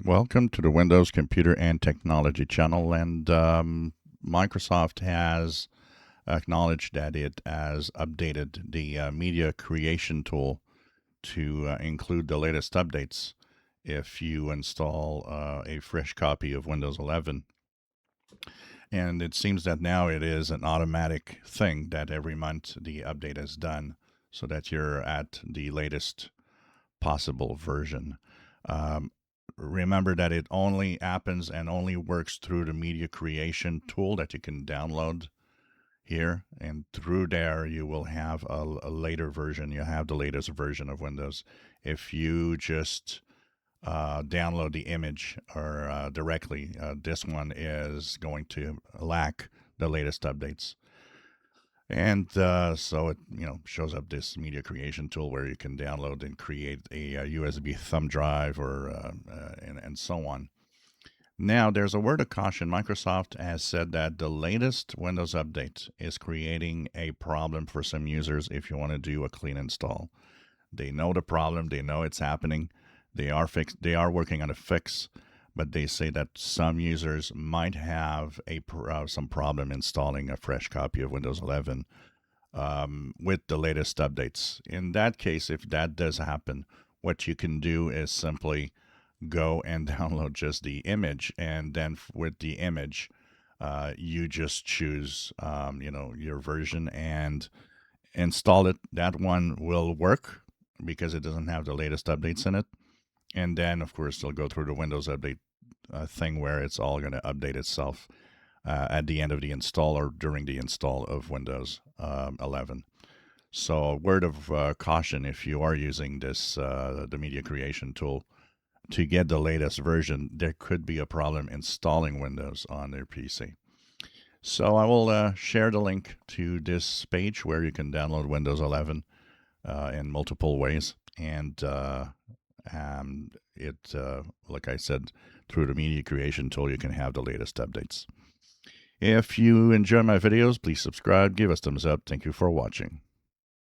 Welcome to the Windows Computer and Technology channel. And Microsoft has acknowledged that it has updated the media creation tool to include the latest updates if you install a fresh copy of Windows 11. And it seems that now it is an automatic thing that every month the update is done so that you're at the latest possible version. Um, Remember that it only happens and only works through the media creation tool that you can download here. And through there, you will have a later version. You have the latest version of Windows. If you just download the image or directly, this one is going to lack the latest updates. And so it shows up this media creation tool where you can download and create a USB thumb drive or and so on. Now there's a word of caution. Microsoft has said that the latest Windows update is creating a problem for some users if you want to do a clean install. They know the problem. They know it's happening. They are working on a fix, but they say that some users might have some problem installing a fresh copy of Windows 11 with the latest updates. In that case, if that does happen, what you can do is simply go and download just the image, and then with the image, you just choose your version and install it. That one will work because it doesn't have the latest updates in it. And then, of course, they'll go through the Windows update thing where it's all going to update itself at the end of the install or during the install of Windows 11. So, a word of caution if you are using this, the media creation tool, to get the latest version, there could be a problem installing Windows on their PC. So, I will share the link to this page where you can download Windows 11 in multiple ways. And like I said, through the media creation tool, you can have the latest updates. If you enjoy my videos, please subscribe, give us thumbs up. Thank you for watching.